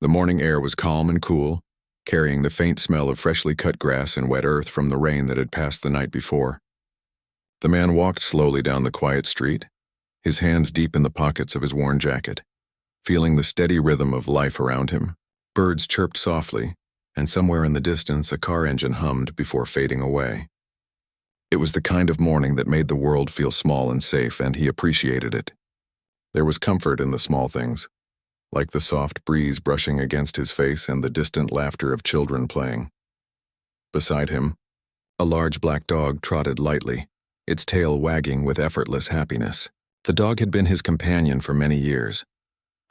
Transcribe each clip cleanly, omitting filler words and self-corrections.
The morning air was calm and cool, carrying the faint smell of freshly cut grass and wet earth from the rain that had passed the night before. The man walked slowly down the quiet street, his hands deep in the pockets of his worn jacket, feeling the steady rhythm of life around him. Birds chirped softly, and somewhere in the distance a car engine hummed before fading away. It was the kind of morning that made the world feel small and safe, and he appreciated it. There was comfort in the small things, like the soft breeze brushing against his face and the distant laughter of children playing. Beside him, a large black dog trotted lightly, its tail wagging with effortless happiness. The dog had been his companion for many years,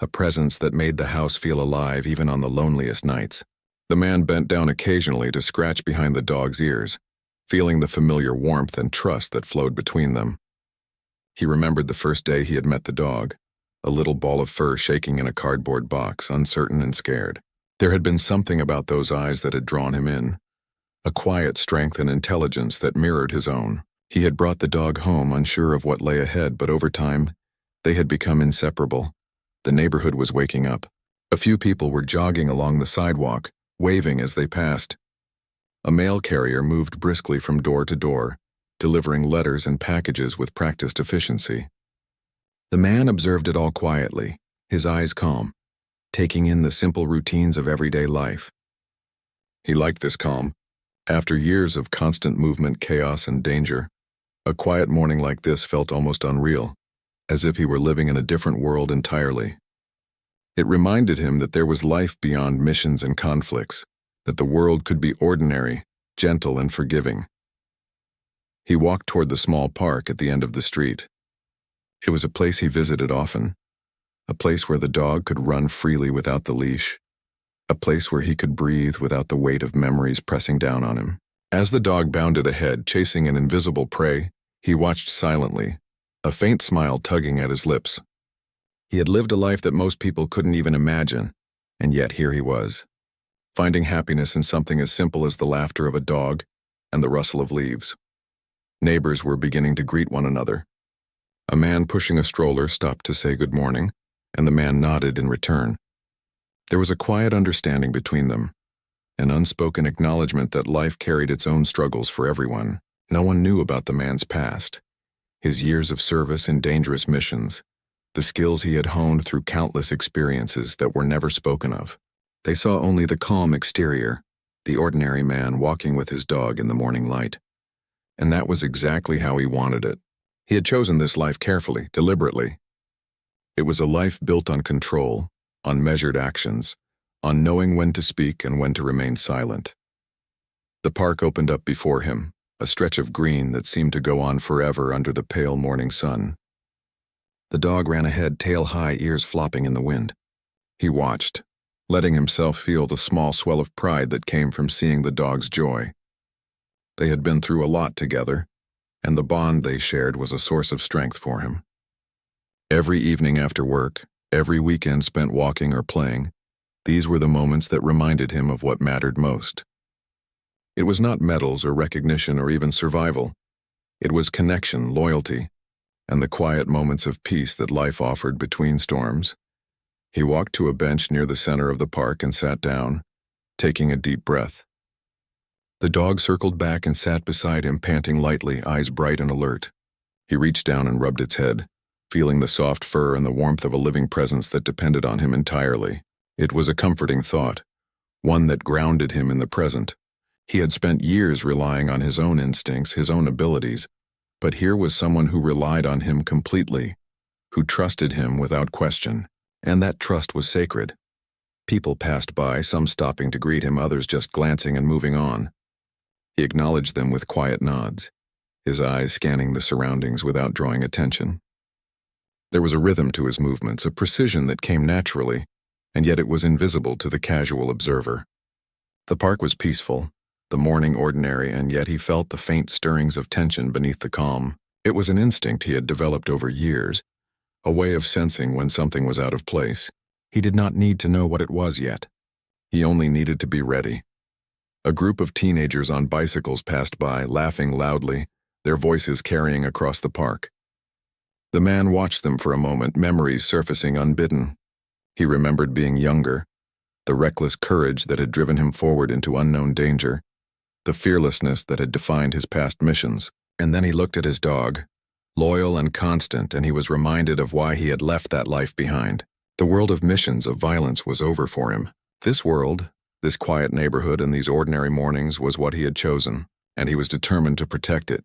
a presence that made the house feel alive even on the loneliest nights. The man bent down occasionally to scratch behind the dog's ears, feeling the familiar warmth and trust that flowed between them. He remembered the first day he had met the dog, a little ball of fur shaking in a cardboard box, uncertain and scared. There had been something about those eyes that had drawn him in, a quiet strength and intelligence that mirrored his own. He had brought the dog home, unsure of what lay ahead, but over time, they had become inseparable. The neighborhood was waking up. A few people were jogging along the sidewalk, waving as they passed. A mail carrier moved briskly from door to door, delivering letters and packages with practiced efficiency. The man observed it all quietly, his eyes calm, taking in the simple routines of everyday life. He liked this calm. After years of constant movement, chaos, and danger, a quiet morning like this felt almost unreal, as if he were living in a different world entirely. It reminded him that there was life beyond missions and conflicts, that the world could be ordinary, gentle, and forgiving. He walked toward the small park at the end of the street. It was a place he visited often, a place where the dog could run freely without the leash, a place where he could breathe without the weight of memories pressing down on him. As the dog bounded ahead, chasing an invisible prey, he watched silently, a faint smile tugging at his lips. He had lived a life that most people couldn't even imagine, and yet here he was, finding happiness in something as simple as the laughter of a dog and the rustle of leaves. Neighbors were beginning to greet one another. A man pushing a stroller stopped to say good morning, and the man nodded in return. There was a quiet understanding between them, an unspoken acknowledgement that life carried its own struggles for everyone. No one knew about the man's past, his years of service in dangerous missions, the skills he had honed through countless experiences that were never spoken of. They saw only the calm exterior, the ordinary man walking with his dog in the morning light. And that was exactly how he wanted it. He had chosen this life carefully, deliberately. It was a life built on control, on measured actions, on knowing when to speak and when to remain silent. The park opened up before him, a stretch of green that seemed to go on forever under the pale morning sun. The dog ran ahead, tail high, ears flopping in the wind. He watched, letting himself feel the small swell of pride that came from seeing the dog's joy. They had been through a lot together, and the bond they shared was a source of strength for him. Every evening after work, every weekend spent walking or playing, these were the moments that reminded him of what mattered most. It was not medals or recognition or even survival. It was connection, loyalty, and the quiet moments of peace that life offered between storms. He walked to a bench near the center of the park and sat down, taking a deep breath. The dog circled back and sat beside him, panting lightly, eyes bright and alert. He reached down and rubbed its head, feeling the soft fur and the warmth of a living presence that depended on him entirely. It was a comforting thought, one that grounded him in the present. He had spent years relying on his own instincts, his own abilities, but here was someone who relied on him completely, who trusted him without question, and that trust was sacred. People passed by, some stopping to greet him, others just glancing and moving on. He acknowledged them with quiet nods, his eyes scanning the surroundings without drawing attention. There was a rhythm to his movements, a precision that came naturally, and yet it was invisible to the casual observer. The park was peaceful, the morning ordinary, and yet he felt the faint stirrings of tension beneath the calm. It was an instinct he had developed over years, a way of sensing when something was out of place. He did not need to know what it was yet. He only needed to be ready. A group of teenagers on bicycles passed by, laughing loudly, their voices carrying across the park. The man watched them for a moment, memories surfacing unbidden. He remembered being younger, the reckless courage that had driven him forward into unknown danger, the fearlessness that had defined his past missions. And then he looked at his dog, loyal and constant, and he was reminded of why he had left that life behind. The world of missions, of violence, was over for him. This world, this quiet neighborhood and these ordinary mornings was what he had chosen, and he was determined to protect it.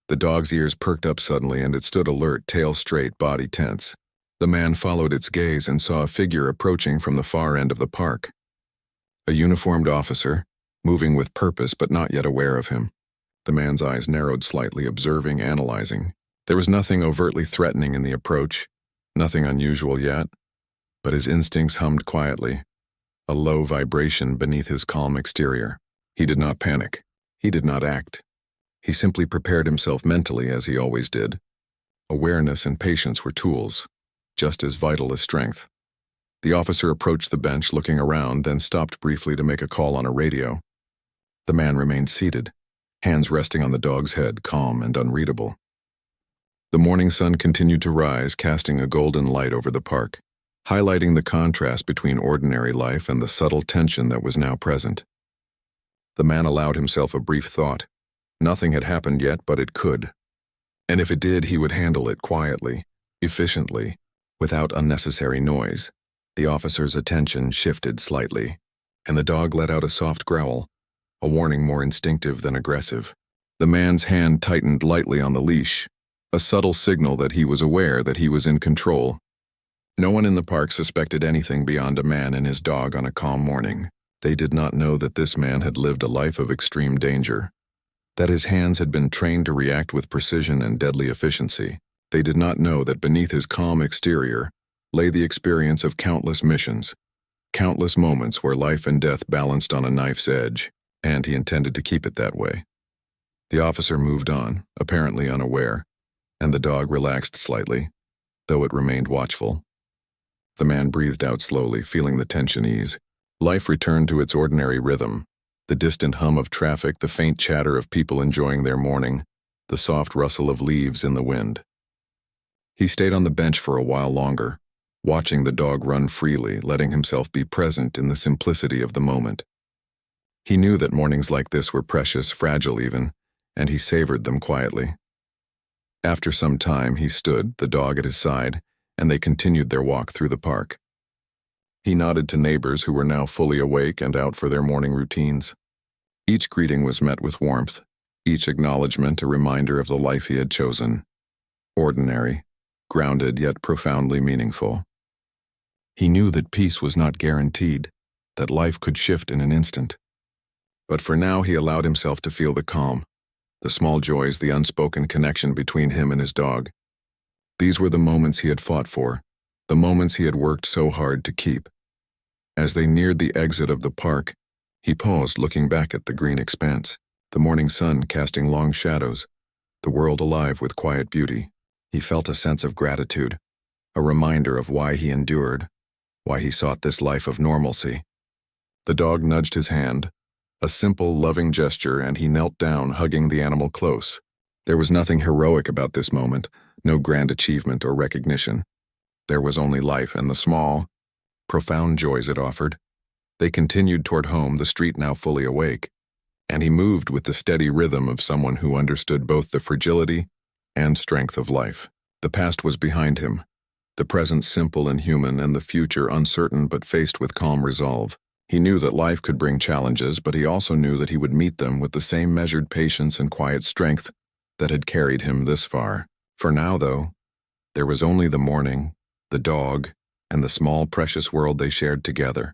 The dog's ears perked up suddenly, and it stood alert, tail straight, body tense. The man followed its gaze and saw a figure approaching from the far end of the park. A uniformed officer, moving with purpose but not yet aware of him. The man's eyes narrowed slightly, observing, analyzing. There was nothing overtly threatening in the approach, nothing unusual yet, but his instincts hummed quietly, a low vibration beneath his calm exterior. He did not panic. He did not act. He simply prepared himself mentally, as he always did. Awareness and patience were tools, just as vital as strength. The officer approached the bench, looking around, then stopped briefly to make a call on a radio. The man remained seated, hands resting on the dog's head, calm and unreadable. The morning sun continued to rise, casting a golden light over the park, highlighting the contrast between ordinary life and the subtle tension that was now present. The man allowed himself a brief thought. Nothing had happened yet, but it could. And if it did, he would handle it quietly, efficiently, without unnecessary noise. The officer's attention shifted slightly, and the dog let out a soft growl, a warning more instinctive than aggressive. The man's hand tightened lightly on the leash, a subtle signal that he was aware that he was in control. No one in the park suspected anything beyond a man and his dog on a calm morning. They did not know that this man had lived a life of extreme danger, that his hands had been trained to react with precision and deadly efficiency. They did not know that beneath his calm exterior lay the experience of countless missions, countless moments where life and death balanced on a knife's edge, and he intended to keep it that way. The officer moved on, apparently unaware, and the dog relaxed slightly, though it remained watchful. The man breathed out slowly, feeling the tension ease. Life returned to its ordinary rhythm, the distant hum of traffic, the faint chatter of people enjoying their morning, the soft rustle of leaves in the wind. He stayed on the bench for a while longer, watching the dog run freely, letting himself be present in the simplicity of the moment. He knew that mornings like this were precious, fragile even, and he savored them quietly. After some time, he stood, the dog at his side, and they continued their walk through the park. He nodded to neighbors who were now fully awake and out for their morning routines. Each greeting was met with warmth, each acknowledgement a reminder of the life he had chosen. Ordinary, grounded yet profoundly meaningful. He knew that peace was not guaranteed, that life could shift in an instant. But for now he allowed himself to feel the calm, the small joys, the unspoken connection between him and his dog. These were the moments he had fought for, the moments he had worked so hard to keep. As they neared the exit of the park, he paused, looking back at the green expanse, the morning sun casting long shadows, the world alive with quiet beauty. He felt a sense of gratitude, a reminder of why he endured, why he sought this life of normalcy. The dog nudged his hand, a simple, loving gesture, and he knelt down, hugging the animal close. There was nothing heroic about this moment, no grand achievement or recognition. There was only life and the small, profound joys it offered. They continued toward home, the street now fully awake, and he moved with the steady rhythm of someone who understood both the fragility and strength of life. The past was behind him, the present simple and human, and the future uncertain but faced with calm resolve. He knew that life could bring challenges, but he also knew that he would meet them with the same measured patience and quiet strength that had carried him this far. For now, though, there was only the morning, the dog, and the small, precious world they shared together.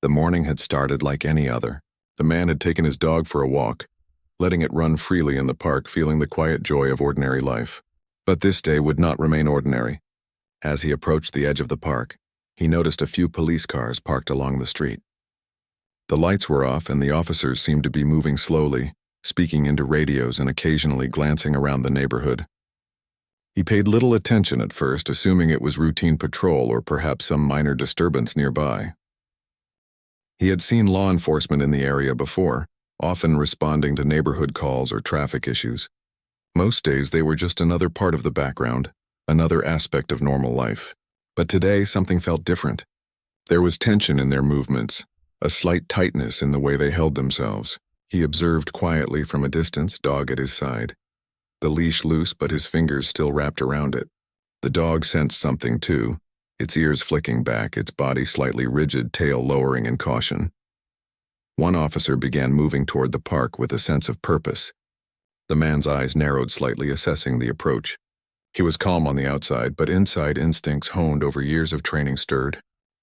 The morning had started like any other. The man had taken his dog for a walk, letting it run freely in the park, feeling the quiet joy of ordinary life. But this day would not remain ordinary. As he approached the edge of the park, he noticed a few police cars parked along the street. The lights were off, and the officers seemed to be moving slowly, speaking into radios and occasionally glancing around the neighborhood. He paid little attention at first, assuming it was routine patrol or perhaps some minor disturbance nearby. He had seen law enforcement in the area before, often responding to neighborhood calls or traffic issues. Most days they were just another part of the background, another aspect of normal life. But today something felt different. There was tension in their movements, a slight tightness in the way they held themselves. He observed quietly from a distance, dog at his side. The leash loose, but his fingers still wrapped around it. The dog sensed something too, its ears flicking back, its body slightly rigid, tail lowering in caution. One officer began moving toward the park with a sense of purpose. The man's eyes narrowed slightly, assessing the approach. He was calm on the outside, but inside instincts honed over years of training stirred.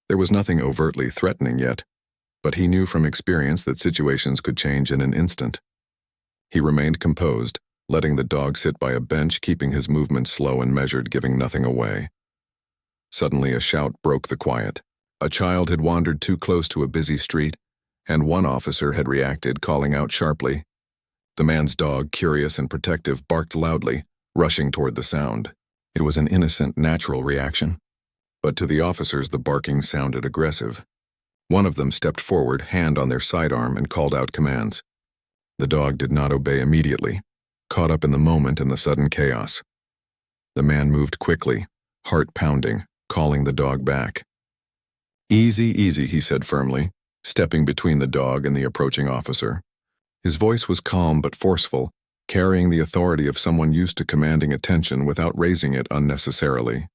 There was nothing overtly threatening yet, but he knew from experience that situations could change in an instant. He remained composed, letting the dog sit by a bench, keeping his movements slow and measured, giving nothing away. Suddenly a shout broke the quiet. A child had wandered too close to a busy street, and one officer had reacted, calling out sharply. The man's dog, curious and protective, barked loudly, rushing toward the sound. It was an innocent, natural reaction. But to the officers, the barking sounded aggressive. One of them stepped forward, hand on their sidearm, and called out commands. The dog did not obey immediately, caught up in the moment and the sudden chaos. The man moved quickly, heart pounding, calling the dog back. "Easy, easy," he said firmly, stepping between the dog and the approaching officer. His voice was calm but forceful, carrying the authority of someone used to commanding attention without raising it unnecessarily.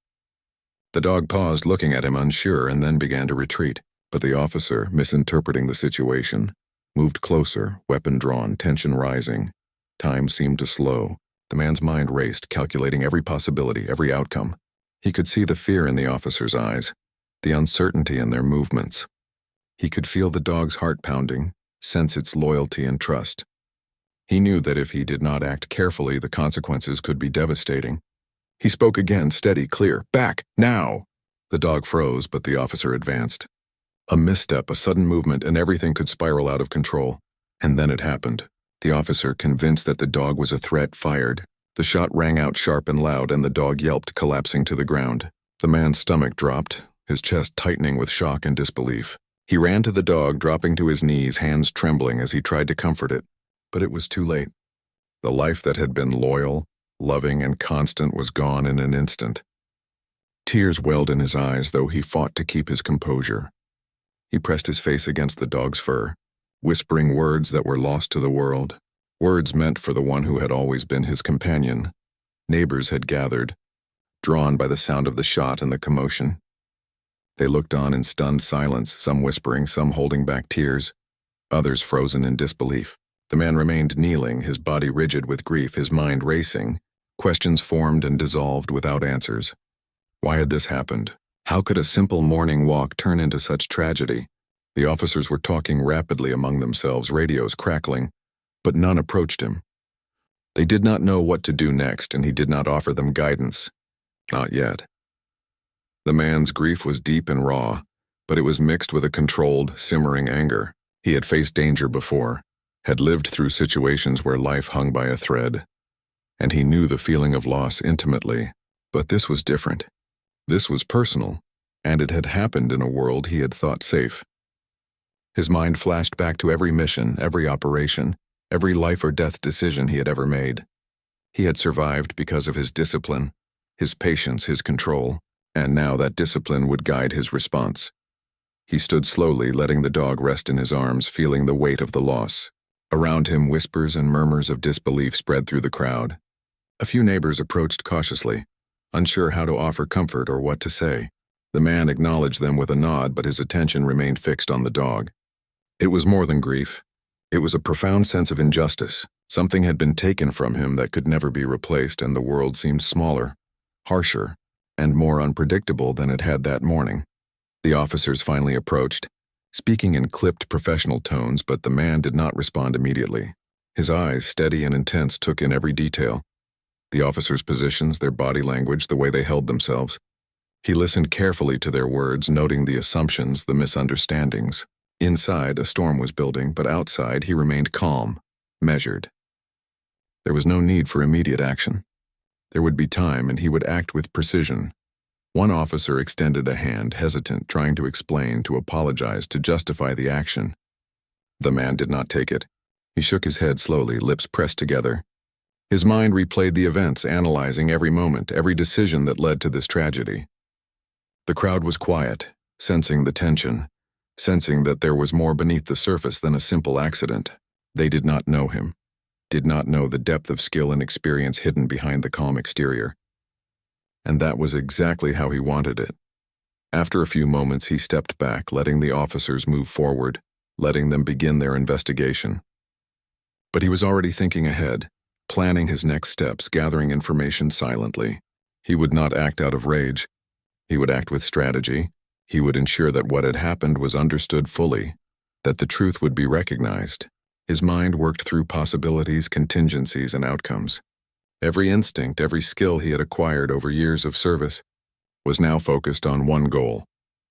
The dog paused, looking at him unsure, and then began to retreat, but the officer, misinterpreting the situation, moved closer, weapon drawn, tension rising. Time seemed to slow. The man's mind raced, calculating every possibility, every outcome. He could see the fear in the officer's eyes, the uncertainty in their movements. He could feel the dog's heart pounding, sense its loyalty and trust. He knew that if he did not act carefully, the consequences could be devastating. He spoke again, steady, clear. "Back, now!" The dog froze, but the officer advanced. A misstep, a sudden movement, and everything could spiral out of control. And then it happened. The officer, convinced that the dog was a threat, fired. The shot rang out sharp and loud, and the dog yelped, collapsing to the ground. The man's stomach dropped, his chest tightening with shock and disbelief. He ran to the dog, dropping to his knees, hands trembling as he tried to comfort it. But it was too late. The life that had been loyal, loving, and constant was gone in an instant. Tears welled in his eyes, though he fought to keep his composure. He pressed his face against the dog's fur, whispering words that were lost to the world, words meant for the one who had always been his companion. Neighbors had gathered, drawn by the sound of the shot and the commotion. They looked on in stunned silence, some whispering, some holding back tears, others frozen in disbelief. The man remained kneeling, his body rigid with grief, his mind racing. Questions formed and dissolved without answers. Why had this happened? How could a simple morning walk turn into such tragedy? The officers were talking rapidly among themselves, radios crackling, but none approached him. They did not know what to do next, and he did not offer them guidance. Not yet. The man's grief was deep and raw, but it was mixed with a controlled, simmering anger. He had faced danger before, had lived through situations where life hung by a thread, and he knew the feeling of loss intimately. But this was different. This was personal, and it had happened in a world he had thought safe. His mind flashed back to every mission, every operation, every life or death decision he had ever made. He had survived because of his discipline, his patience, his control, and now that discipline would guide his response. He stood slowly, letting the dog rest in his arms, feeling the weight of the loss. Around him, whispers and murmurs of disbelief spread through the crowd. A few neighbors approached cautiously, unsure how to offer comfort or what to say. The man acknowledged them with a nod, but his attention remained fixed on the dog. It was more than grief. It was a profound sense of injustice. Something had been taken from him that could never be replaced, and the world seemed smaller, harsher, and more unpredictable than it had that morning. The officers finally approached, speaking in clipped professional tones, but the man did not respond immediately. His eyes, steady and intense, took in every detail. The officers' positions, their body language, the way they held themselves. He listened carefully to their words, noting the assumptions, the misunderstandings. Inside, a storm was building, but outside he remained calm, measured. There was no need for immediate action. There would be time, and he would act with precision. One officer extended a hand, hesitant, trying to explain, to apologize, to justify the action. The man did not take it. He shook his head slowly, lips pressed together. His mind replayed the events, analyzing every moment, every decision that led to this tragedy. The crowd was quiet, sensing the tension, sensing that there was more beneath the surface than a simple accident. They did not know him, did not know the depth of skill and experience hidden behind the calm exterior. And that was exactly how he wanted it. After a few moments, he stepped back, letting the officers move forward, letting them begin their investigation. But he was already thinking ahead, planning his next steps, gathering information silently. He would not act out of rage. He would act with strategy. He would ensure that what had happened was understood fully, that the truth would be recognized. His mind worked through possibilities, contingencies, and outcomes. Every instinct, every skill he had acquired over years of service was now focused on one goal: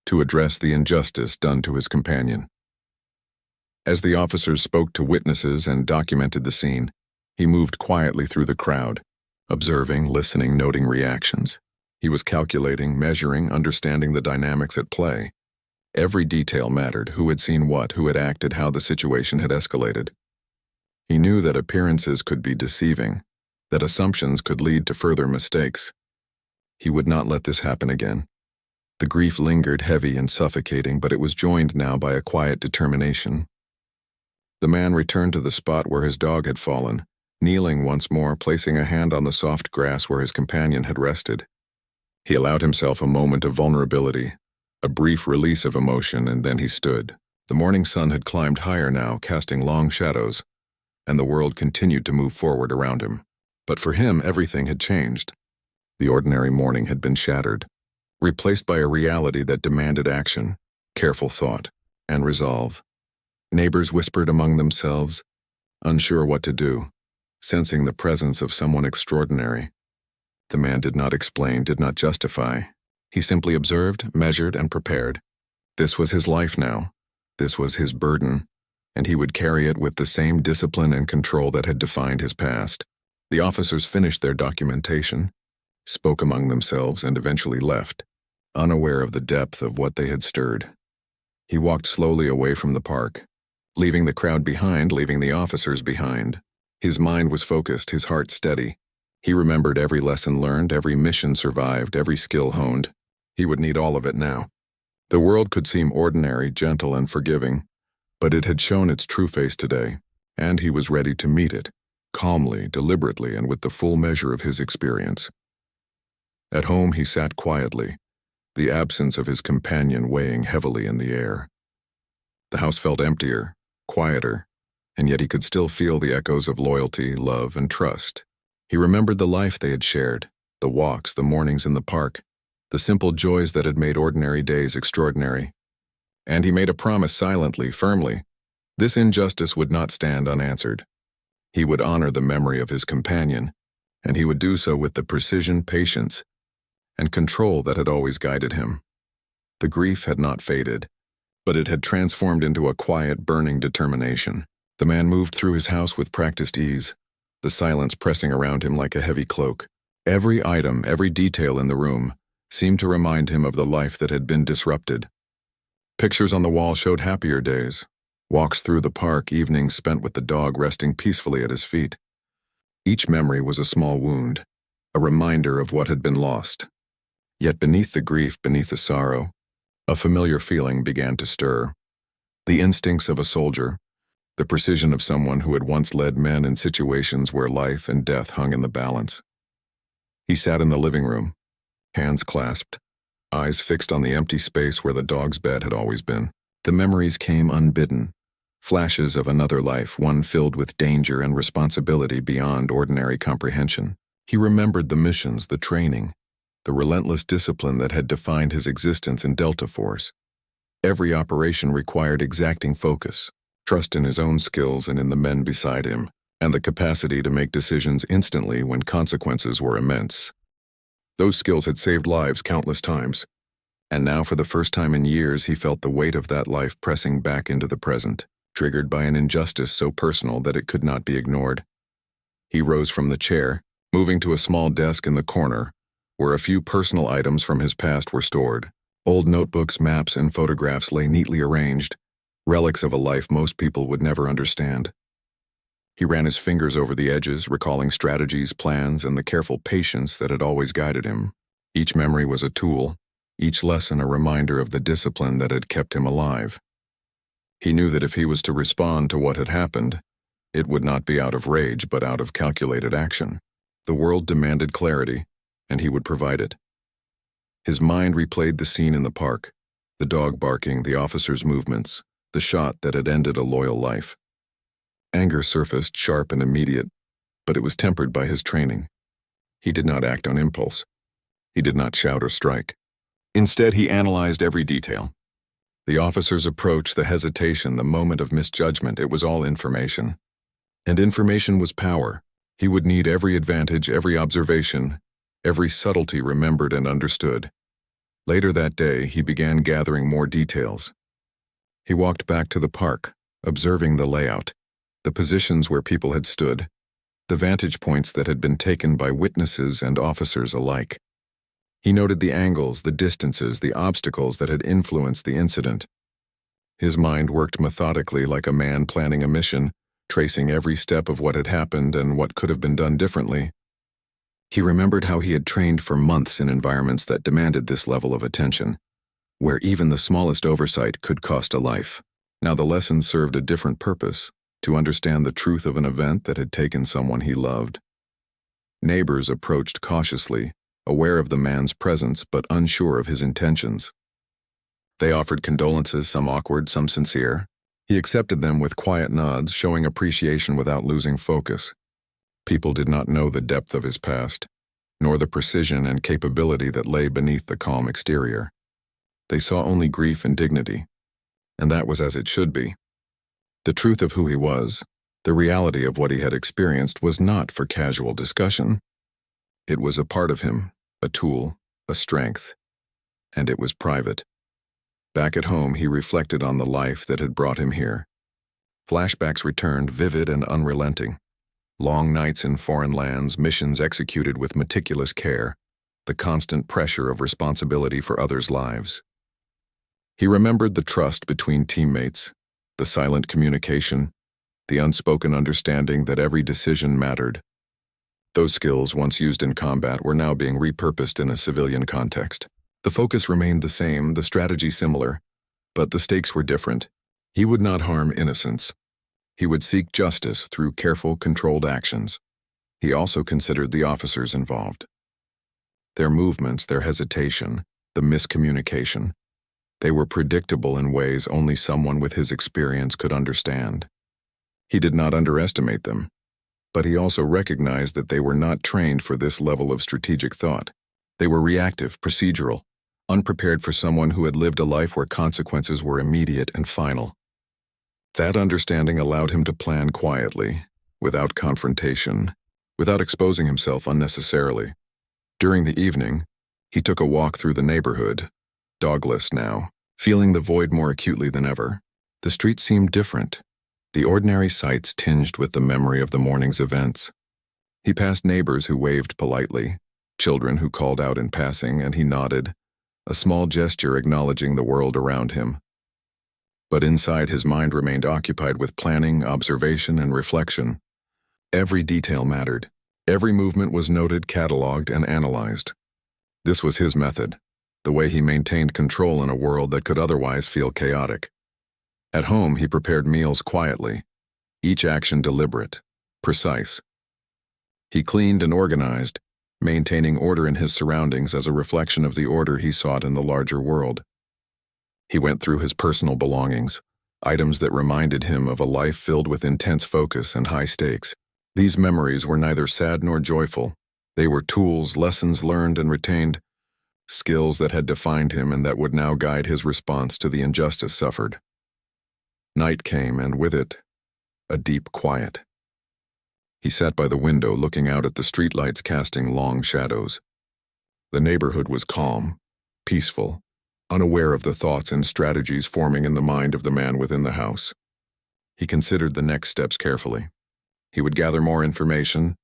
to address the injustice done to his companion. As the officers spoke to witnesses and documented the scene, he moved quietly through the crowd, observing, listening, noting reactions. He was calculating, measuring, understanding the dynamics at play. Every detail mattered: who had seen what, who had acted, how the situation had escalated. He knew that appearances could be deceiving, that assumptions could lead to further mistakes. He would not let this happen again. The grief lingered heavy and suffocating, but it was joined now by a quiet determination. The man returned to the spot where his dog had fallen, kneeling once more, placing a hand on the soft grass where his companion had rested. He allowed himself a moment of vulnerability, a brief release of emotion, and then he stood. The morning sun had climbed higher now, casting long shadows, and the world continued to move forward around him. But for him, everything had changed. The ordinary morning had been shattered, replaced by a reality that demanded action, careful thought, and resolve. Neighbors whispered among themselves, unsure what to do, sensing the presence of someone extraordinary. The man did not explain, did not justify. He simply observed, measured, and prepared. This was his life now. This was his burden, and he would carry it with the same discipline and control that had defined his past. The officers finished their documentation, spoke among themselves, and eventually left, unaware of the depth of what they had stirred. He walked slowly away from the park, leaving the crowd behind, leaving the officers behind. His mind was focused, his heart steady. He remembered every lesson learned, every mission survived, every skill honed. He would need all of it now. The world could seem ordinary, gentle, and forgiving, but it had shown its true face today, and he was ready to meet it, calmly, deliberately, and with the full measure of his experience. At home, he sat quietly, the absence of his companion weighing heavily in the air. The house felt emptier, quieter, and yet he could still feel the echoes of loyalty, love, and trust. He remembered the life they had shared, the walks, the mornings in the park, the simple joys that had made ordinary days extraordinary. And he made a promise silently, firmly. This injustice would not stand unanswered. He would honor the memory of his companion, and he would do so with the precision, patience, and control that had always guided him. The grief had not faded, but it had transformed into a quiet, burning determination. The man moved through his house with practiced ease, the silence pressing around him like a heavy cloak. Every item, every detail in the room seemed to remind him of the life that had been disrupted. Pictures on the wall showed happier days, walks through the park, evenings spent with the dog resting peacefully at his feet. Each memory was a small wound, a reminder of what had been lost. Yet beneath the grief, beneath the sorrow, a familiar feeling began to stir. The instincts of a soldier, the precision of someone who had once led men in situations where life and death hung in the balance. He sat in the living room, hands clasped, eyes fixed on the empty space where the dog's bed had always been. The memories came unbidden, flashes of another life, one filled with danger and responsibility beyond ordinary comprehension. He remembered the missions, the training, the relentless discipline that had defined his existence in Delta Force. Every operation required exacting focus, trust in his own skills and in the men beside him, and the capacity to make decisions instantly when consequences were immense. Those skills had saved lives countless times, and now for the first time in years he felt the weight of that life pressing back into the present, triggered by an injustice so personal that it could not be ignored. He rose from the chair, moving to a small desk in the corner, where a few personal items from his past were stored. Old notebooks, maps, and photographs lay neatly arranged, relics of a life most people would never understand. He ran his fingers over the edges, recalling strategies, plans, and the careful patience that had always guided him. Each memory was a tool, each lesson a reminder of the discipline that had kept him alive. He knew that if he was to respond to what had happened, it would not be out of rage but out of calculated action. The world demanded clarity, and he would provide it. His mind replayed the scene in the park, the dog barking, the officer's movements, the shot that had ended a loyal life. Anger surfaced, sharp and immediate, but it was tempered by his training. He did not act on impulse. He did not shout or strike. Instead, he analyzed every detail. The officer's approach, the hesitation, the moment of misjudgment, it was all information. And information was power. He would need every advantage, every observation, every subtlety remembered and understood. Later that day, he began gathering more details. He walked back to the park, observing the layout, the positions where people had stood, the vantage points that had been taken by witnesses and officers alike. He noted the angles, the distances, the obstacles that had influenced the incident. His mind worked methodically like a man planning a mission, tracing every step of what had happened and what could have been done differently. He remembered how he had trained for months in environments that demanded this level of attention, where even the smallest oversight could cost a life. Now the lesson served a different purpose, to understand the truth of an event that had taken someone he loved. Neighbors approached cautiously, aware of the man's presence but unsure of his intentions. They offered condolences, some awkward, some sincere. He accepted them with quiet nods, showing appreciation without losing focus. People did not know the depth of his past, nor the precision and capability that lay beneath the calm exterior. They saw only grief and dignity, and that was as it should be. The truth of who he was, the reality of what he had experienced, was not for casual discussion. It was a part of him, a tool, a strength, and it was private. Back at home, he reflected on the life that had brought him here. Flashbacks returned, vivid and unrelenting. Long nights in foreign lands, missions executed with meticulous care, the constant pressure of responsibility for others' lives. He remembered the trust between teammates, the silent communication, the unspoken understanding that every decision mattered. Those skills, once used in combat, were now being repurposed in a civilian context. The focus remained the same, the strategy similar, but the stakes were different. He would not harm innocents. He would seek justice through careful, controlled actions. He also considered the officers involved. Their movements, their hesitation, the miscommunication. They were predictable in ways only someone with his experience could understand. He did not underestimate them, but he also recognized that they were not trained for this level of strategic thought. They were reactive, procedural, unprepared for someone who had lived a life where consequences were immediate and final. That understanding allowed him to plan quietly, without confrontation, without exposing himself unnecessarily. During the evening, he took a walk through the neighborhood, dogless now, feeling the void more acutely than ever. The street seemed different, the ordinary sights tinged with the memory of the morning's events. He passed neighbors who waved politely, children who called out in passing, and he nodded, a small gesture acknowledging the world around him. But inside, his mind remained occupied with planning, observation, and reflection. Every detail mattered. Every movement was noted, cataloged, and analyzed. This was his method, the way he maintained control in a world that could otherwise feel chaotic. At home, he prepared meals quietly, each action deliberate, precise. He cleaned and organized, maintaining order in his surroundings as a reflection of the order he sought in the larger world. He went through his personal belongings, items that reminded him of a life filled with intense focus and high stakes. These memories were neither sad nor joyful. They were tools, lessons learned and retained, skills that had defined him and that would now guide his response to the injustice suffered. Night came, and with it, a deep quiet. He sat by the window looking out at the streetlights casting long shadows. The neighborhood was calm, peaceful, unaware of the thoughts and strategies forming in the mind of the man within the house. He considered the next steps carefully. He would gather more information,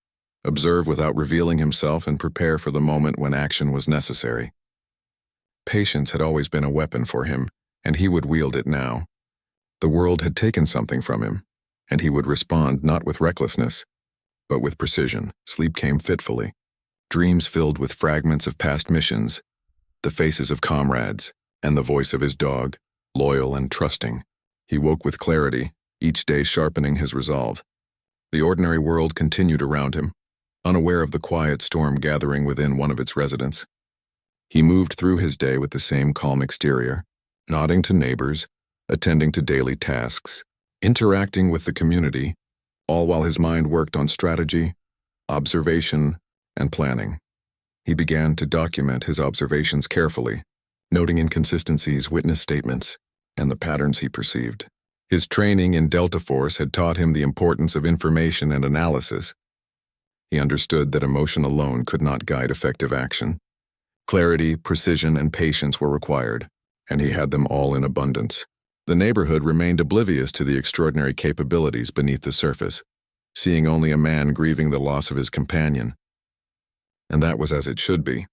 observe without revealing himself, and prepare for the moment when action was necessary. Patience had always been a weapon for him, and he would wield it now. The world had taken something from him, and he would respond not with recklessness, but with precision. Sleep came fitfully. Dreams filled with fragments of past missions, the faces of comrades, and the voice of his dog, loyal and trusting. He woke with clarity, each day sharpening his resolve. The ordinary world continued around him, unaware of the quiet storm gathering within one of its residents. He moved through his day with the same calm exterior, nodding to neighbors, attending to daily tasks, interacting with the community, all while his mind worked on strategy, observation, and planning. He began to document his observations carefully, noting inconsistencies, witness statements, and the patterns he perceived. His training in Delta Force had taught him the importance of information and analysis. He understood that emotion alone could not guide effective action. Clarity, precision, and patience were required, and he had them all in abundance. The neighborhood remained oblivious to the extraordinary capabilities beneath the surface, seeing only a man grieving the loss of his companion. And that was as it should be.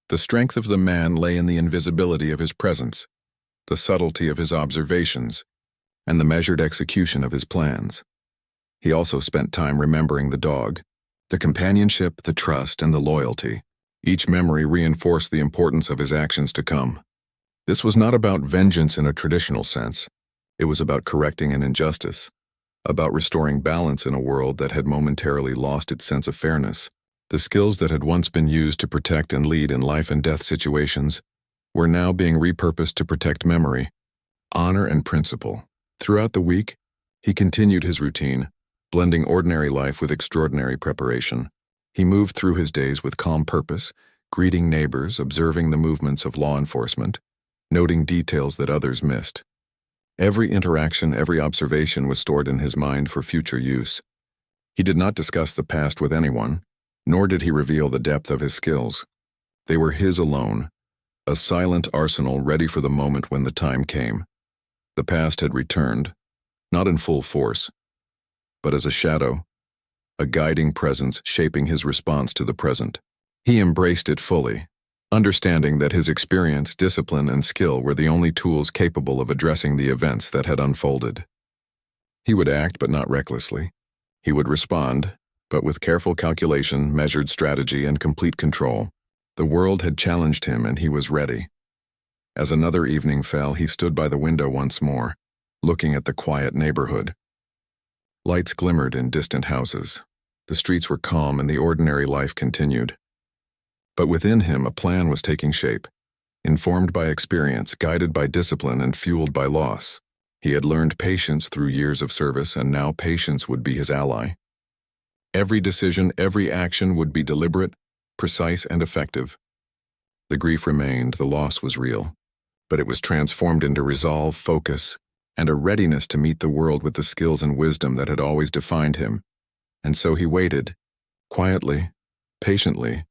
The strength of the man lay in the invisibility of his presence, the subtlety of his observations, and the measured execution of his plans. He also spent time remembering the dog, the companionship, the trust, and the loyalty. Each memory reinforced the importance of his actions to come. This was not about vengeance in a traditional sense. It was about correcting an injustice, about restoring balance in a world that had momentarily lost its sense of fairness. The skills that had once been used to protect and lead in life and death situations were now being repurposed to protect memory, honor, and principle. Throughout the week, he continued his routine, blending ordinary life with extraordinary preparation. He moved through his days with calm purpose, greeting neighbors, observing the movements of law enforcement, noting details that others missed. Every interaction, every observation was stored in his mind for future use. He did not discuss the past with anyone, nor did he reveal the depth of his skills. They were his alone, a silent arsenal ready for the moment when the time came. The past had returned, not in full force, but as a shadow, a guiding presence shaping his response to the present. He embraced it fully, understanding that his experience, discipline, and skill were the only tools capable of addressing the events that had unfolded. He would act, but not recklessly. He would respond, but with careful calculation, measured strategy, and complete control. The world had challenged him, and he was ready. As another evening fell, he stood by the window once more, looking at the quiet neighborhood. Lights glimmered in distant houses. The streets were calm, and the ordinary life continued. But within him, a plan was taking shape, informed by experience, guided by discipline, and fueled by loss. He had learned patience through years of service, and now patience would be his ally. Every decision, every action would be deliberate, precise, and effective. The grief remained, the loss was real, but it was transformed into resolve, focus, and a readiness to meet the world with the skills and wisdom that had always defined him. And so he waited, quietly, patiently,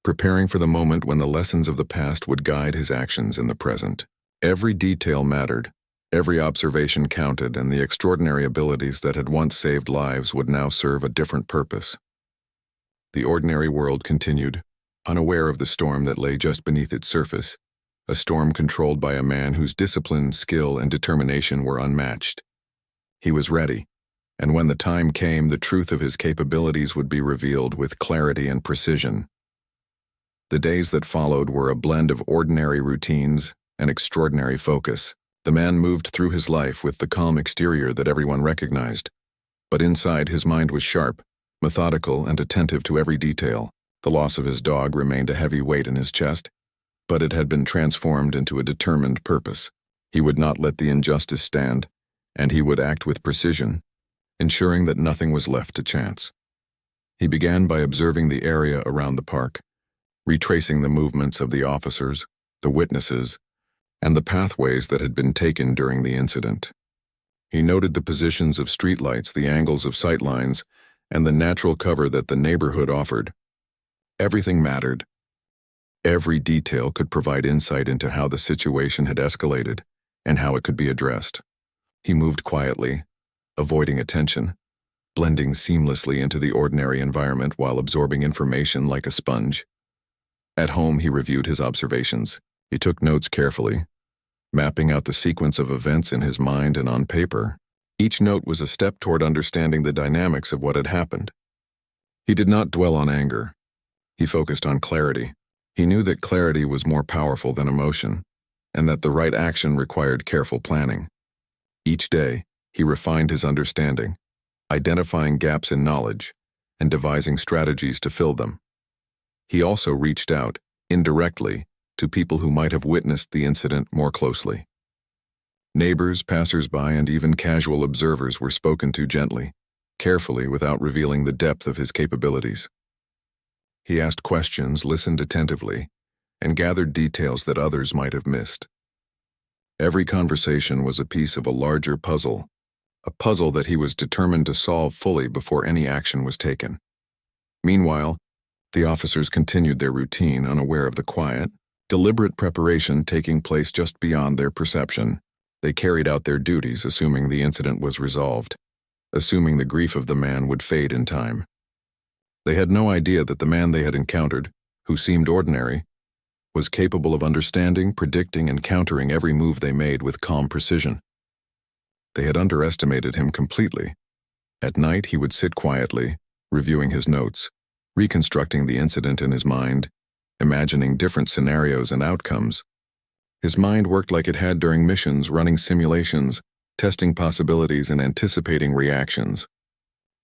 preparing for the moment when the lessons of the past would guide his actions in the present. Every detail mattered, every observation counted, and the extraordinary abilities that had once saved lives would now serve a different purpose. The ordinary world continued, unaware of the storm that lay just beneath its surface, a storm controlled by a man whose discipline, skill, and determination were unmatched. He was ready, and when the time came, the truth of his capabilities would be revealed with clarity and precision. The days that followed were a blend of ordinary routines and extraordinary focus. The man moved through his life with the calm exterior that everyone recognized, but inside his mind was sharp, methodical, and attentive to every detail. The loss of his dog remained a heavy weight in his chest, but it had been transformed into a determined purpose. He would not let the injustice stand, and he would act with precision, ensuring that nothing was left to chance. He began by observing the area around the park, retracing the movements of the officers, the witnesses, and the pathways that had been taken during the incident. He noted the positions of streetlights, the angles of sightlines, and the natural cover that the neighborhood offered. Everything mattered. Every detail could provide insight into how the situation had escalated and how it could be addressed. He moved quietly, avoiding attention, blending seamlessly into the ordinary environment while absorbing information like a sponge. At home, he reviewed his observations. He took notes carefully, mapping out the sequence of events in his mind and on paper. Each note was a step toward understanding the dynamics of what had happened. He did not dwell on anger. He focused on clarity. He knew that clarity was more powerful than emotion, and that the right action required careful planning. Each day, he refined his understanding, identifying gaps in knowledge, and devising strategies to fill them. He also reached out, indirectly, to people who might have witnessed the incident more closely. Neighbors, passers-by, and even casual observers were spoken to gently, carefully without revealing the depth of his capabilities. He asked questions, listened attentively, and gathered details that others might have missed. Every conversation was a piece of a larger puzzle, a puzzle that he was determined to solve fully before any action was taken. Meanwhile, the officers continued their routine, unaware of the quiet, deliberate preparation taking place just beyond their perception. They carried out their duties, assuming the incident was resolved, assuming the grief of the man would fade in time. They had no idea that the man they had encountered, who seemed ordinary, was capable of understanding, predicting, and countering every move they made with calm precision. They had underestimated him completely. At night, he would sit quietly, reviewing his notes, reconstructing the incident in his mind, imagining different scenarios and outcomes. His mind worked like it had during missions, running simulations, testing possibilities, and anticipating reactions.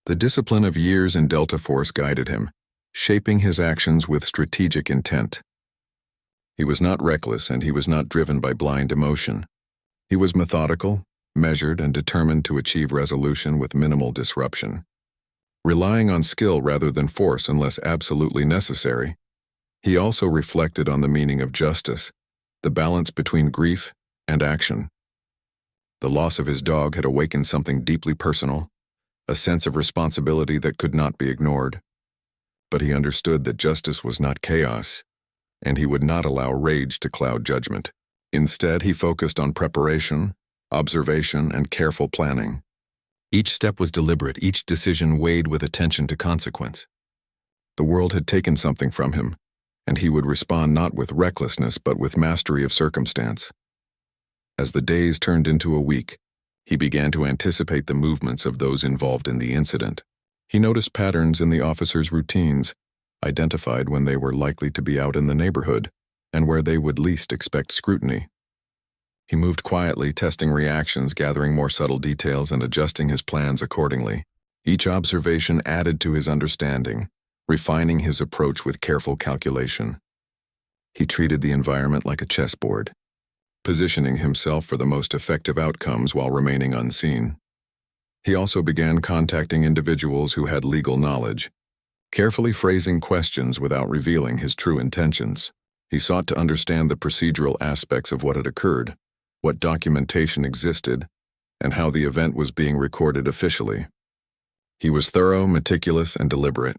The discipline of years in Delta Force guided him, shaping his actions with strategic intent. He was not reckless, and he was not driven by blind emotion. He was methodical, measured, and determined to achieve resolution with minimal disruption. Relying on skill rather than force unless absolutely necessary, he also reflected on the meaning of justice, the balance between grief and action. The loss of his dog had awakened something deeply personal, a sense of responsibility that could not be ignored. But he understood that justice was not chaos, and he would not allow rage to cloud judgment. Instead, he focused on preparation, observation, and careful planning. Each step was deliberate, each decision weighed with attention to consequence. The world had taken something from him, and he would respond not with recklessness but with mastery of circumstance. As the days turned into a week, he began to anticipate the movements of those involved in the incident. He noticed patterns in the officers' routines, identified when they were likely to be out in the neighborhood, and where they would least expect scrutiny. He moved quietly, testing reactions, gathering more subtle details, and adjusting his plans accordingly. Each observation added to his understanding, refining his approach with careful calculation. He treated the environment like a chessboard, positioning himself for the most effective outcomes while remaining unseen. He also began contacting individuals who had legal knowledge, carefully phrasing questions without revealing his true intentions. He sought to understand the procedural aspects of what had occurred, what documentation existed, and how the event was being recorded officially. He was thorough, meticulous, and deliberate.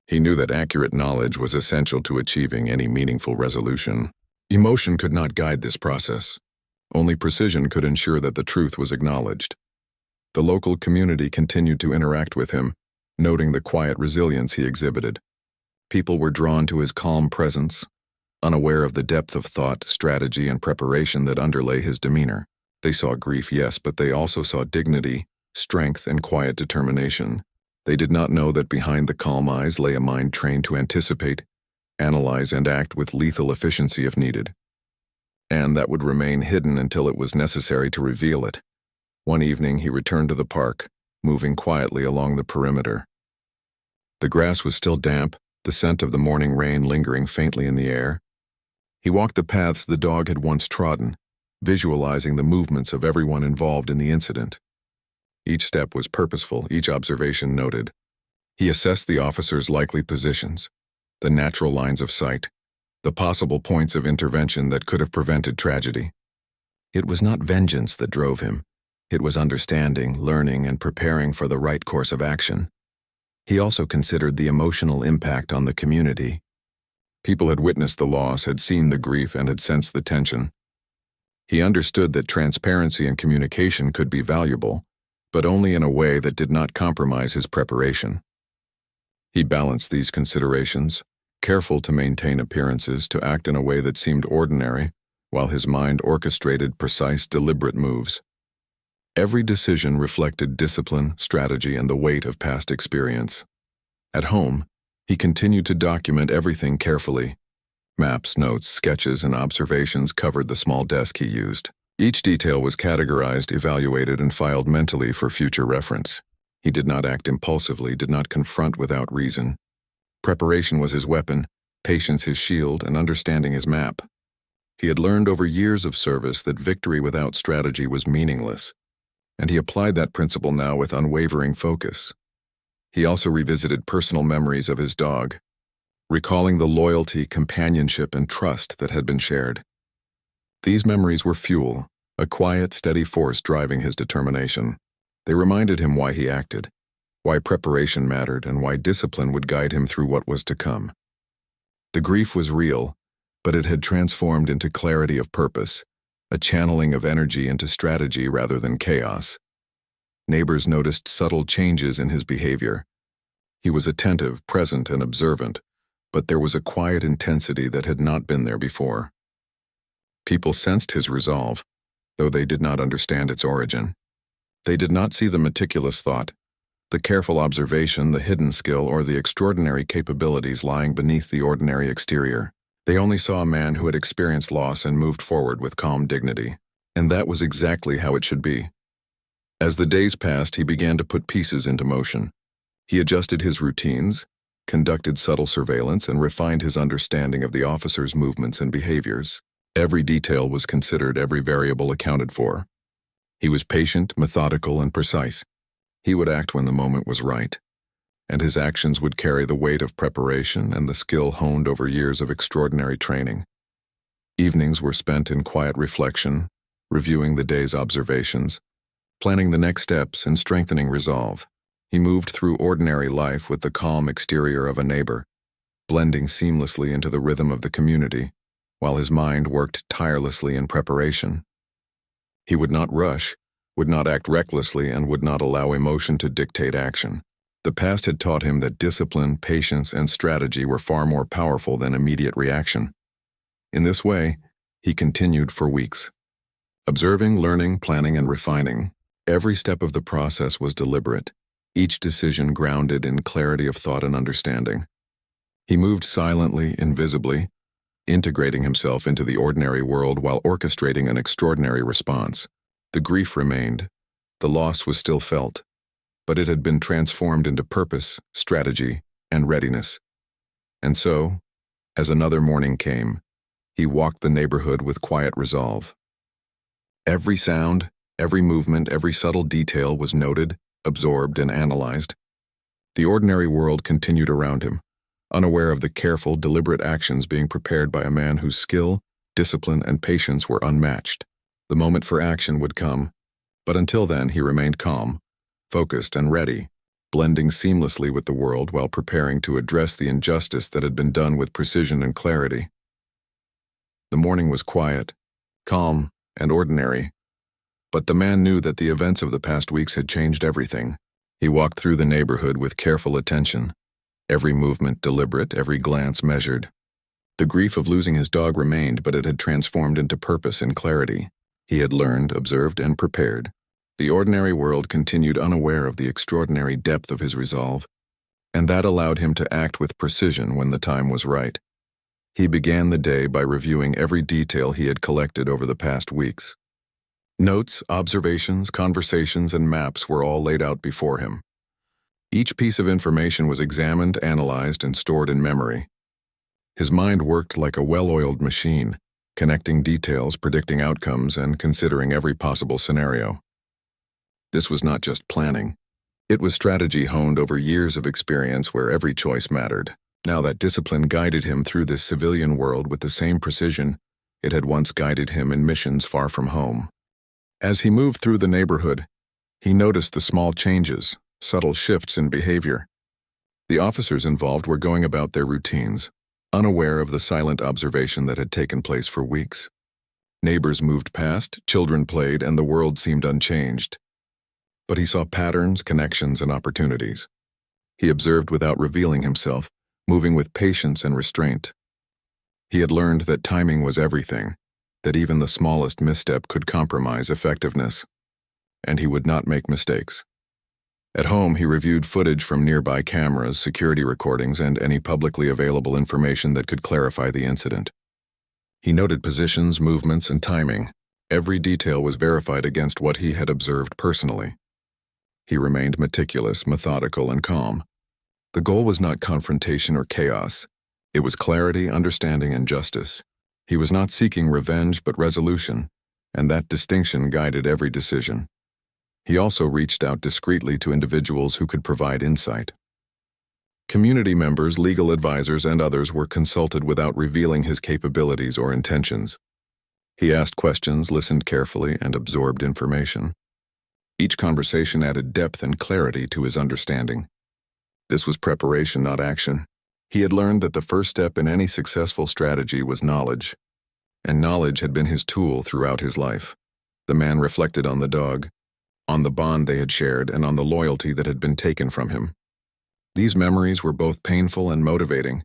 He knew that accurate knowledge was essential to achieving any meaningful resolution. Emotion could not guide this process. Only precision could ensure that the truth was acknowledged. The local community continued to interact with him, noting the quiet resilience he exhibited. People were drawn to his calm presence, unaware of the depth of thought, strategy, and preparation that underlay his demeanor. They saw grief, yes, but they also saw dignity, strength, and quiet determination. They did not know that behind the calm eyes lay a mind trained to anticipate, analyze, and act with lethal efficiency if needed. And that would remain hidden until it was necessary to reveal it. One evening he returned to the park, moving quietly along the perimeter. The grass was still damp, the scent of the morning rain lingering faintly in the air. He walked the paths the dog had once trodden, visualizing the movements of everyone involved in the incident. Each step was purposeful, each observation noted. He assessed the officers' likely positions, the natural lines of sight, the possible points of intervention that could have prevented tragedy. It was not vengeance that drove him. It was understanding, learning, and preparing for the right course of action. He also considered the emotional impact on the community. People had witnessed the loss, had seen the grief, and had sensed the tension. He understood that transparency and communication could be valuable, but only in a way that did not compromise his preparation. He balanced these considerations, careful to maintain appearances, to act in a way that seemed ordinary, while his mind orchestrated precise, deliberate moves. Every decision reflected discipline, strategy, and the weight of past experience. At home, he continued to document everything carefully, Maps, notes, sketches, and observations covered the small desk he used. Each detail was categorized, evaluated, and filed mentally for future reference. He did not act impulsively, did not confront without reason. Preparation was his weapon, patience his shield, and understanding his map. He had learned over years of service that victory without strategy was meaningless, and he applied that principle now with unwavering focus. He also revisited personal memories of his dog, recalling the loyalty, companionship, and trust that had been shared. These memories were fuel, a quiet, steady force driving his determination. They reminded him why he acted, why preparation mattered, and why discipline would guide him through what was to come. The grief was real, but it had transformed into clarity of purpose, a channeling of energy into strategy rather than chaos. Neighbors noticed subtle changes in his behavior. He was attentive, present, and observant, but there was a quiet intensity that had not been there before. People sensed his resolve, though they did not understand its origin. They did not see the meticulous thought, the careful observation, the hidden skill, or the extraordinary capabilities lying beneath the ordinary exterior. They only saw a man who had experienced loss and moved forward with calm dignity. And that was exactly how it should be. As the days passed, he began to put pieces into motion. He adjusted his routines, conducted subtle surveillance, and refined his understanding of the officers' movements and behaviors. Every detail was considered, every variable accounted for. He was patient, methodical, and precise. He would act when the moment was right, and his actions would carry the weight of preparation and the skill honed over years of extraordinary training. Evenings were spent in quiet reflection, reviewing the day's observations, planning the next steps, and strengthening resolve. He moved through ordinary life with the calm exterior of a neighbor, blending seamlessly into the rhythm of the community, while his mind worked tirelessly in preparation. He would not rush, would not act recklessly, and would not allow emotion to dictate action. The past had taught him that discipline, patience, and strategy were far more powerful than immediate reaction. In this way, he continued for weeks. Observing, learning, planning, and refining. Every step of the process was deliberate, each decision grounded in clarity of thought and understanding. He moved silently, invisibly, integrating himself into the ordinary world while orchestrating an extraordinary response. The grief remained, the loss was still felt, but it had been transformed into purpose, strategy, and readiness. And so, as another morning came, he walked the neighborhood with quiet resolve. Every sound, every movement, every subtle detail was noted, absorbed, and analyzed. The ordinary world continued around him, unaware of the careful, deliberate actions being prepared by a man whose skill, discipline, and patience were unmatched. The moment for action would come, but until then he remained calm, focused, and ready, blending seamlessly with the world while preparing to address the injustice that had been done with precision and clarity. The morning was quiet, calm, and ordinary, but the man knew that the events of the past weeks had changed everything. He walked through the neighborhood with careful attention, every movement deliberate, every glance measured. The grief of losing his dog remained, but it had transformed into purpose and clarity. He had learned, observed, and prepared. The ordinary world continued unaware of the extraordinary depth of his resolve, and that allowed him to act with precision when the time was right. He began the day by reviewing every detail he had collected over the past weeks. Notes, observations, conversations, and maps were all laid out before him. Each piece of information was examined, analyzed, and stored in memory. His mind worked like a well-oiled machine, connecting details, predicting outcomes, and considering every possible scenario. This was not just planning. It was strategy honed over years of experience where every choice mattered. Now that discipline guided him through this civilian world with the same precision it had once guided him in missions far from home. As he moved through the neighborhood, he noticed the small changes, subtle shifts in behavior. The officers involved were going about their routines, unaware of the silent observation that had taken place for weeks. Neighbors moved past, children played, and the world seemed unchanged. But he saw patterns, connections, and opportunities. He observed without revealing himself, moving with patience and restraint. He had learned that timing was everything, that even the smallest misstep could compromise effectiveness, and he would not make mistakes. At home, he reviewed footage from nearby cameras, security recordings, and any publicly available information that could clarify the incident. He noted positions, movements, and timing. Every detail was verified against what he had observed personally. He remained meticulous, methodical, and calm. The goal was not confrontation or chaos. It was clarity, understanding, and justice. He was not seeking revenge but resolution, and that distinction guided every decision. He also reached out discreetly to individuals who could provide insight. Community members, legal advisors, and others were consulted without revealing his capabilities or intentions. He asked questions, listened carefully, and absorbed information. Each conversation added depth and clarity to his understanding. This was preparation, not action. He had learned that the first step in any successful strategy was knowledge, and knowledge had been his tool throughout his life. The man reflected on the dog, on the bond they had shared, and on the loyalty that had been taken from him. These memories were both painful and motivating.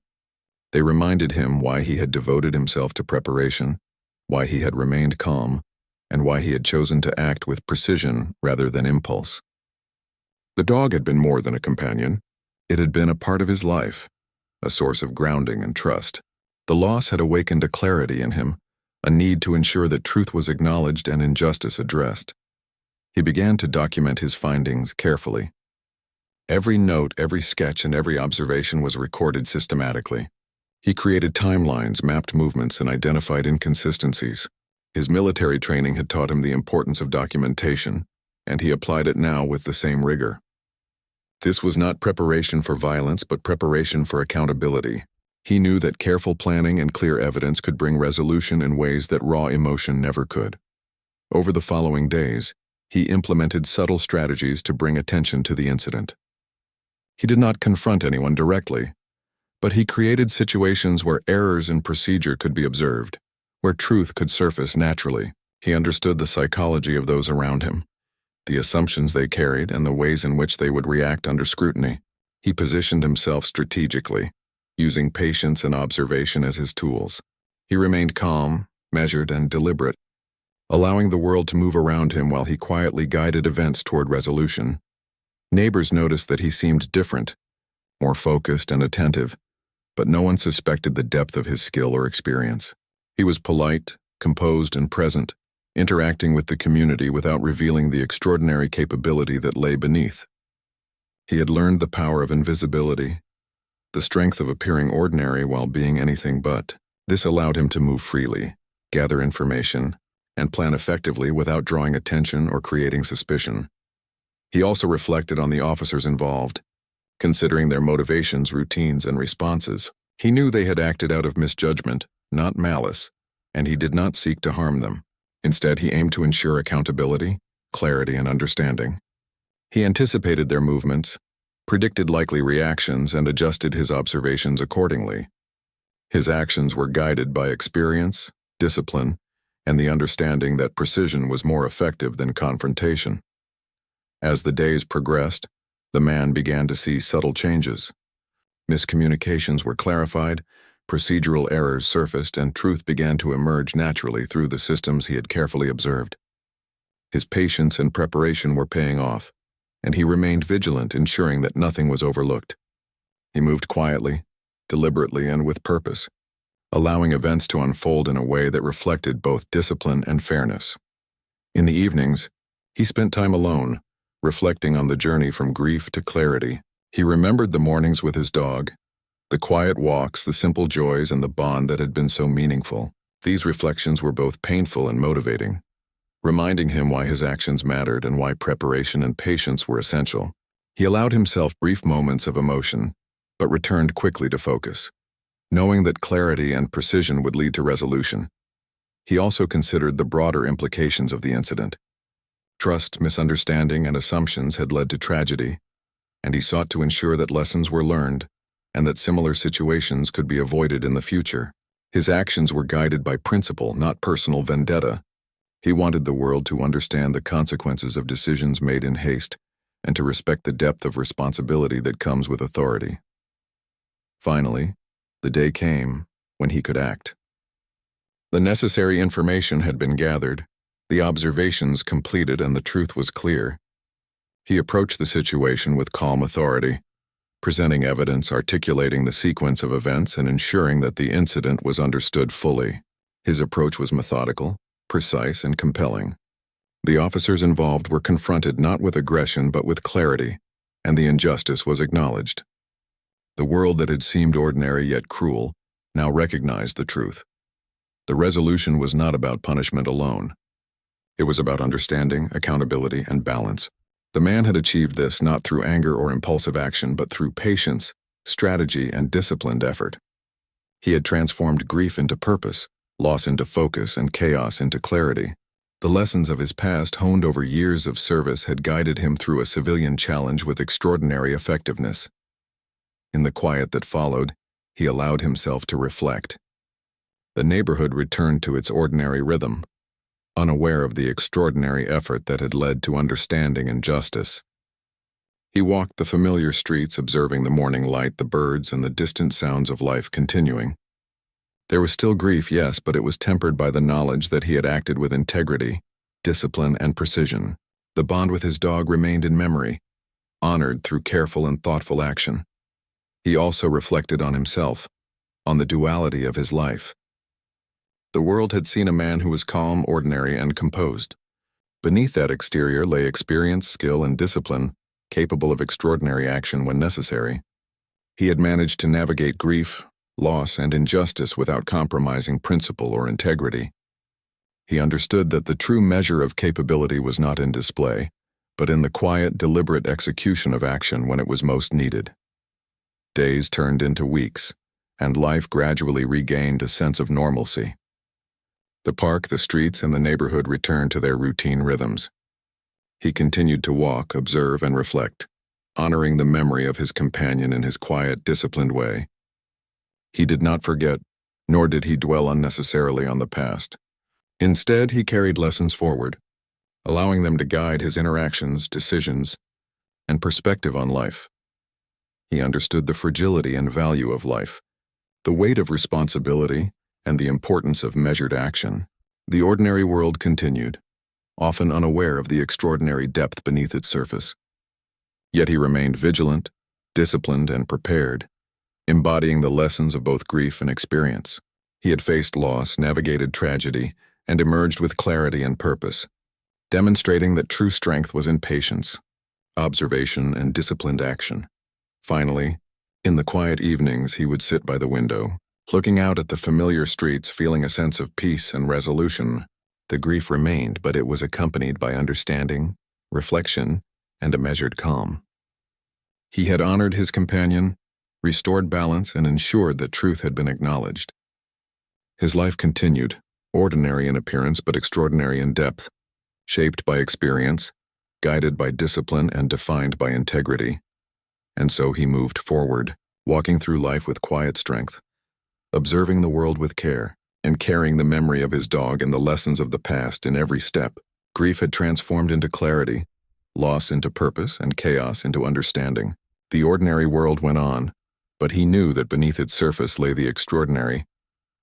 They reminded him why he had devoted himself to preparation, why he had remained calm, and why he had chosen to act with precision rather than impulse. The dog had been more than a companion. It had been a part of his life, a source of grounding and trust. The loss had awakened a clarity in him, a need to ensure that truth was acknowledged and injustice addressed. He began to document his findings carefully. Every note, every sketch, and every observation was recorded systematically. He created timelines, mapped movements, and identified inconsistencies. His military training had taught him the importance of documentation, and he applied it now with the same rigor. This was not preparation for violence, but preparation for accountability. He knew that careful planning and clear evidence could bring resolution in ways that raw emotion never could. Over the following days, he implemented subtle strategies to bring attention to the incident. He did not confront anyone directly, but he created situations where errors in procedure could be observed, where truth could surface naturally. He understood the psychology of those around him, the assumptions they carried, and the ways in which they would react under scrutiny. He positioned himself strategically, using patience and observation as his tools. He remained calm, measured, and deliberate, allowing the world to move around him while he quietly guided events toward resolution. Neighbors noticed that he seemed different, more focused and attentive, but no one suspected the depth of his skill or experience. He was polite, composed, and present, interacting with the community without revealing the extraordinary capability that lay beneath. He had learned the power of invisibility, the strength of appearing ordinary while being anything but. This allowed him to move freely, gather information, and plan effectively without drawing attention or creating suspicion. He also reflected on the officers involved, considering their motivations, routines, and responses. He knew they had acted out of misjudgment, not malice, and he did not seek to harm them. Instead, he aimed to ensure accountability, clarity, and understanding. He anticipated their movements, predicted likely reactions, and adjusted his observations accordingly. His actions were guided by experience, discipline, and the understanding that precision was more effective than confrontation. As the days progressed, the man began to see subtle changes. Miscommunications were clarified, procedural errors surfaced, and truth began to emerge naturally through the systems he had carefully observed. His patience and preparation were paying off, and he remained vigilant, ensuring that nothing was overlooked. He moved quietly, deliberately, and with purpose, allowing events to unfold in a way that reflected both discipline and fairness. In the evenings, he spent time alone, reflecting on the journey from grief to clarity. He remembered the mornings with his dog, the quiet walks, the simple joys, and the bond that had been so meaningful. These reflections were both painful and motivating, reminding him why his actions mattered and why preparation and patience were essential. He allowed himself brief moments of emotion, but returned quickly to focus, knowing that clarity and precision would lead to resolution. He also considered the broader implications of the incident. Trust, misunderstanding, and assumptions had led to tragedy, and he sought to ensure that lessons were learned and that similar situations could be avoided in the future. His actions were guided by principle, not personal vendetta. He wanted the world to understand the consequences of decisions made in haste and to respect the depth of responsibility that comes with authority. Finally, the day came when he could act. The necessary information had been gathered, the observations completed, and the truth was clear. He approached the situation with calm authority, presenting evidence, articulating the sequence of events, and ensuring that the incident was understood fully. His approach was methodical, precise, and compelling. The officers involved were confronted not with aggression but with clarity, and the injustice was acknowledged. The world that had seemed ordinary yet cruel now recognized the truth. The resolution was not about punishment alone. It was about understanding, accountability, and balance. The man had achieved this not through anger or impulsive action, but through patience, strategy, and disciplined effort. He had transformed grief into purpose, loss into focus, and chaos into clarity. The lessons of his past, honed over years of service, had guided him through a civilian challenge with extraordinary effectiveness. In the quiet that followed, he allowed himself to reflect. The neighborhood returned to its ordinary rhythm, unaware of the extraordinary effort that had led to understanding and justice. He walked the familiar streets, observing the morning light, the birds, and the distant sounds of life continuing. There was still grief, yes, but it was tempered by the knowledge that he had acted with integrity, discipline, and precision. The bond with his dog remained in memory, honored through careful and thoughtful action. He also reflected on himself, on the duality of his life. The world had seen a man who was calm, ordinary, and composed. Beneath that exterior lay experience, skill, and discipline, capable of extraordinary action when necessary. He had managed to navigate grief, loss, and injustice without compromising principle or integrity. He understood that the true measure of capability was not in display, but in the quiet, deliberate execution of action when it was most needed. Days turned into weeks, and life gradually regained a sense of normalcy. The park, the streets, and the neighborhood returned to their routine rhythms. He continued to walk, observe, and reflect, honoring the memory of his companion in his quiet, disciplined way. He did not forget, nor did he dwell unnecessarily on the past. Instead, he carried lessons forward, allowing them to guide his interactions, decisions, and perspective on life. He understood the fragility and value of life, the weight of responsibility, and the importance of measured action. The ordinary world continued, often unaware of the extraordinary depth beneath its surface. Yet he remained vigilant, disciplined, and prepared, embodying the lessons of both grief and experience. He had faced loss, navigated tragedy, and emerged with clarity and purpose, demonstrating that true strength was in patience, observation, and disciplined action. Finally, in the quiet evenings, he would sit by the window, looking out at the familiar streets, feeling a sense of peace and resolution. The grief remained, but it was accompanied by understanding, reflection, and a measured calm. He had honored his companion, restored balance, and ensured that truth had been acknowledged. His life continued, ordinary in appearance but extraordinary in depth, shaped by experience, guided by discipline, and defined by integrity. And so he moved forward, walking through life with quiet strength, observing the world with care, and carrying the memory of his dog and the lessons of the past in every step. Grief had transformed into clarity, loss into purpose, and chaos into understanding. The ordinary world went on, but he knew that beneath its surface lay the extraordinary,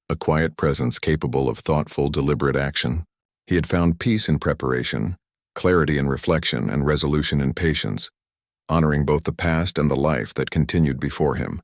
a quiet presence capable of thoughtful, deliberate action. He had found peace in preparation, clarity in reflection, and resolution in patience, honoring both the past and the life that continued before him.